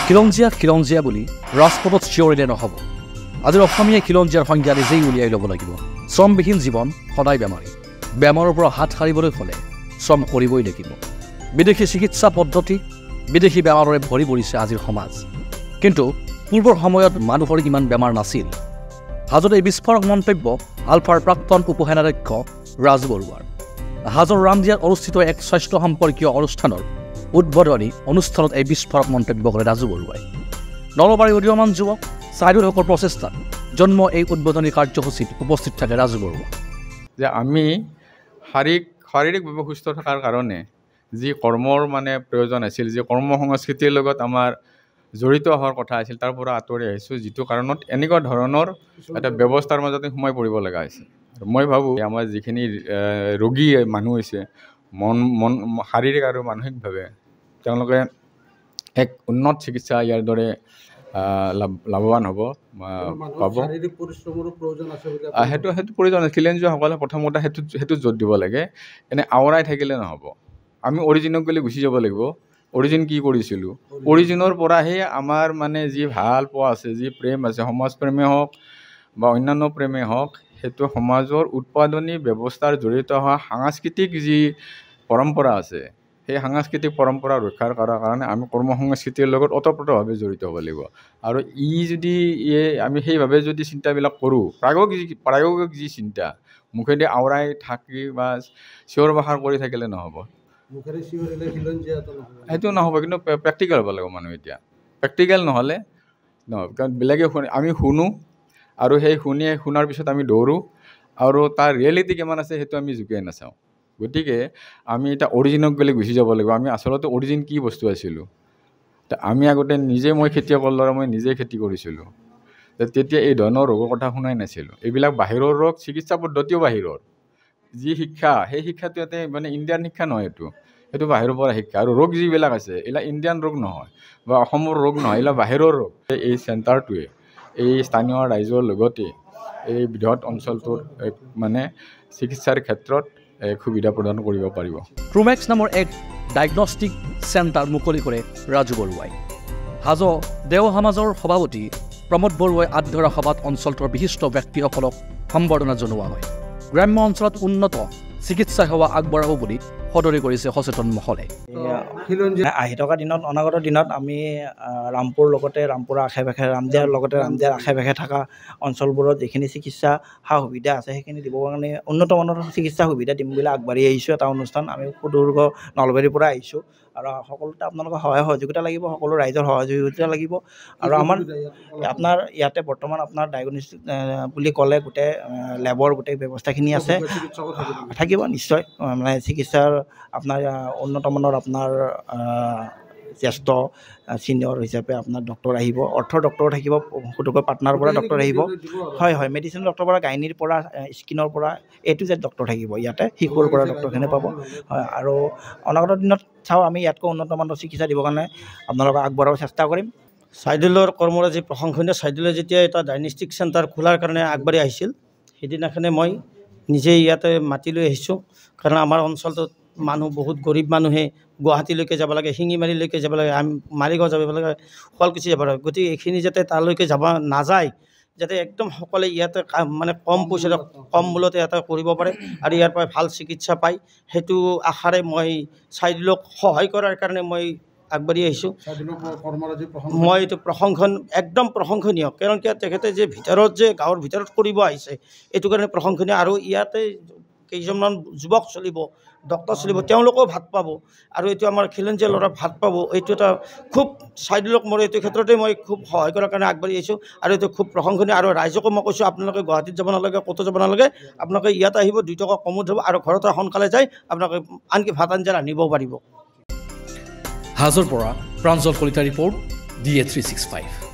খিলঞ্জীয়া বুলি ৰাজপথত চিঞৰিলে নহ'ব। আজিৰ অসমীয়া খিলঞ্জীয়াৰ সংজ্ঞা নিজেই উলিয়াই ল'ব লাগিব। শ্ৰমবিহীন জীৱন সদায় বেমাৰী। বেমাৰৰ পৰা হাত সাৰিবলৈ হ'লে শ্ৰম কৰিবই লাগিব। বিদেশী চিকিৎসা পদ্ধতি, বিদেশী বেমাৰৰে ভৰি পৰিছে আজিৰ সমাজ। কিন্তু পূৰ্বৰ সময়ত মানুহৰ ইমান বেমাৰ নাছিল। হাজোত এই বিস্ফোৰক মন্তব্য আলফাৰ প্ৰাক্তন উপসেনাধ্যক্ষ ৰাজু বৰুৱাৰ। হাজোৰ ৰামদিয়াত অনুষ্ঠিত এক স্বাস্থ্য সম্পৰ্কীয় অনুষ্ঠানৰ উদ্বোধনী অনুষ্ঠানত এই বিস্ফোৰক মন্তব্য কৰে ৰাজু বৰুৱাই। নলবাৰীৰ উদীয়মান যুৱক ছাইদুল হকৰ প্ৰচেষ্টাত জন্ম এই উদ্বোধনী কাৰ্যসূচীত উপস্থিত থাকে ৰাজু বৰুৱা। যে আমি শাৰীৰিকভাৱে সুস্থ থকাৰ কাৰণে যি কৰ্মৰ প্ৰয়োজন আছিল, যি কৰ্ম সংস্কৃতিৰ লগত আমাৰ জড়িত হোৱাৰ কথা আছিল, তাৰ পৰা আঁতৰি আহিছোঁ, যিটো কাৰণত এনেকুৱা ধৰণৰ এটা ব্যৱস্থাৰ মাজতে সোমাই পৰিব লগা হৈছে। মই ভাবোঁ আমাৰ যিখিনি ৰোগী মানুহ হৈছে মন শাৰীৰিক আৰু মানসিকভাৱে তেওঁলোকে এক উন্নত চিকিৎসা ইয়াৰ দৰে লাভৱান হ'ব পাব। সেইটো প্ৰয়োজন আছে। খিলঞ্জীয়াসকলে প্ৰথমতে সেইটো জোৰ দিব লাগে। এনে আওৰাই থাকিলে নহ'ব। আমি অৰিজিনক গ'লে গুচি যাব লাগিব। অৰিজিন কি কৰিছিলোঁ, অৰিজিনৰ পৰাহে আমাৰ যি ভাল পোৱা আছে, যি প্ৰেম আছে, সমাজ প্ৰেমে হওক বা অন্যান্য প্ৰেমে হওক, সেইটো সমাজৰ উৎপাদনী ব্যৱস্থাৰ জড়িত হোৱা সাংস্কৃতিক যি পৰম্পৰা আছে, সেই সাংস্কৃতিক পৰম্পৰা ৰক্ষাৰ কাৰণে আমি কৰ্ম সংস্কৃতিৰ লগত ওতঃপ্ৰোতভাৱে জড়িত হ'ব লাগিব। আৰু যদি আমি সেইভাৱে যদি চিন্তাবিলাক কৰোঁ, প্ৰায়োগিক যি চিন্তা, মুখেদি আওৰাই থাকি বা চিঞৰ বাখৰ কৰি থাকিলে নহ'ব। সেইটো নহ'ব, কিন্তু প্ৰেক্টিকেল হ'ব লাগিব মানুহ। এতিয়া প্ৰেক্টিকেল নহ'লে নহ'ব, কাৰণ বেলেগে আমি শুনো আৰু সেই শুনাৰ পিছত আমি দৌৰোঁ আৰু তাৰ ৰিয়েলিটি কিমান আছে সেইটো আমি জোকিয়াই নাচাওঁ। গতিকে আমি এতিয়া অৰিজিনক গ'লে গুচি যাব লাগিব। আমি আচলতে অৰিজিন কি বস্তু আছিলোঁ। আমি আগতে মই খেতিয়কৰ ল'ৰা, মই নিজে খেতি কৰিছিলোঁ। তেতিয়া এই ধৰণৰ ৰোগৰ কথা শুনাই নাছিলোঁ। এইবিলাক বাহিৰৰ ৰোগ, চিকিৎসা পদ্ধতিও বাহিৰৰ। যি শিক্ষা, সেই শিক্ষাটো ইয়াতে ইণ্ডিয়ান শিক্ষা নহয়, সেইটো বাহিৰৰ পৰা শিক্ষা। আৰু ৰোগ যিবিলাক আছে এইবিলাক ইণ্ডিয়ান ৰোগ নহয় বা অসমৰ ৰোগ নহয়, এইবিলাক বাহিৰৰ ৰোগ। এই চেণ্টাৰটোৱে এই স্থানীয় ৰাইজৰ লগতে এই বৃহৎ অঞ্চলটোৰ চিকিৎসাৰ ক্ষেত্ৰত সুবিধা প্ৰদান কৰিব পাৰিব। ট্ৰুমেক্স নামৰ এক ডায়েগনষ্টিক চেণ্টাৰ মুকলি কৰে ৰাজু বৰুৱাই। হাজো দেও সমাজৰ সভাপতি প্ৰমোদ বৰুৱাই আঁত ধৰা সভাত অঞ্চলটোৰ বিশিষ্ট ব্যক্তিসকলক সম্বৰ্ধনা জনোৱা হয়। গ্ৰাম্য অঞ্চলত উন্নত চিকিৎসা সেৱা আগবঢ়াব বুলি সদৰি কৰিছে সচেতন মহলে। আহি থকা দিনত, অনাগত দিনত আমি ৰামপুৰৰ আশে পাশে, ৰামদিয়াৰ আশে পাশে থকা অঞ্চলবোৰত যিখিনি চিকিৎসা সা সুবিধা আছে সেইখিনি দিবৰ কাৰণে উন্নত মানৰ চিকিৎসা সুবিধা দিম বুলি আগবাঢ়ি আহিছোঁ। এটা অনুষ্ঠান আমি সুদূৰ্গ নলবাৰীৰ পৰা আহিছোঁ আৰু সকলোতে আপোনালোকৰ সহায় সহযোগিতা লাগিব, সকলো ৰাইজৰ সহযোগিতা লাগিব। আৰু আপোনাৰ ইয়াতে বৰ্তমান আপোনাৰ ডায়েগনষ্টিক বুলি ক'লে গোটেই লেবৰ গোটেই ব্যৱস্থাখিনি আছে, থাকিব নিশ্চয়। চিকিৎসাৰ আপোনাৰ উন্নত মানৰ আপোনাৰ জ্যেষ্ঠ ছিনিয়ৰ হিচাপে আপোনাৰ ডক্টৰ আহিব, অৰ্থৰ ডক্টৰ থাকিব, সুদূকৈ পাটনাৰ পৰা ডক্টৰ আহিব। হয়, মেডিচিন ডক্টৰৰ পৰা, গাইনীৰ পৰা, স্কিনৰ পৰা A to Z ডক্টৰ থাকিব ইয়াতে, শিশুৰ পৰা ডক্টৰখিনি পাব। হয়, আৰু অনাগত দিনত চাওঁ আমি ইয়াতকৈ উন্নত মানৰ চিকিৎসা দিবৰ কাৰণে আপোনালোকক আগবঢ়াব চেষ্টা কৰিম। ছাইদুলৰ কৰ্মৰাজি প্ৰশংসনীয়। ছাইদুলে যেতিয়া এটা ডায়েগনষ্টিক চেণ্টাৰ খোলাৰ কাৰণে আগবাঢ়ি আহিছিল, সেইদিনাখনে মই নিজেই ইয়াতে মাতি লৈ আহিছোঁ। কাৰণ আমাৰ অঞ্চলটোত মানুহ বহুত গৰীব মানুহে গুৱাহাটীলৈকে যাব লাগে, শিঙিমাৰীলৈকে যাব লাগে, মালিগাঁও যাব লাগে, শুৱালকুছি যাব লাগে। গতিকে এইখিনি যাতে তালৈকে যাব নাযায়, যাতে একদম সকলোৱে ইয়াতে কম পইচাতে কম মূল্যতে ইয়াতে কৰিব পাৰে আৰু ইয়াৰ পৰা ভাল চিকিৎসা পায়, সেইটো আশাৰে মই ছাইদুলক সহায় কৰাৰ কাৰণে মই আগবাঢ়ি আহিছোঁ। মই এইটো একদম প্ৰশংসনীয়। কাৰণ তেখেতে যে গাঁৱৰ ভিতৰত কৰিব আহিছে, এইটো কাৰণে প্ৰশংসনীয়। আৰু ইয়াতে কেইজনমান যুৱক চলিব, ডক্টৰ চলিব, তেওঁলোকেও ভাত পাব আৰু এইটো আমাৰ খিলঞ্জীয়া ল'ৰা ভাত পাব। এইটো এটা খুব ছাইদুলক মোৰ এইটো ক্ষেত্ৰতে মই খুব সহায় কৰাৰ কাৰণে আগবাঢ়ি আহিছোঁ আৰু এইটো খুব প্ৰশংসনীয়। আৰু ৰাইজকো মই কৈছোঁ, আপোনালোকে গুৱাহাটীত যাব নালাগে, ক'তো যাব নালাগে, আপোনালোকে ইয়াত আহিব, 2 টকা কমত হ'ব আৰু ঘৰতে সোনকালে যায় আপোনালোকে আনকি ভাত আঞ্জা ৰান্ধিবও পাৰিব। হাজোৰ পৰা প্ৰাঞ্জল কলিতা ৰিপৰ্ট, DA 365।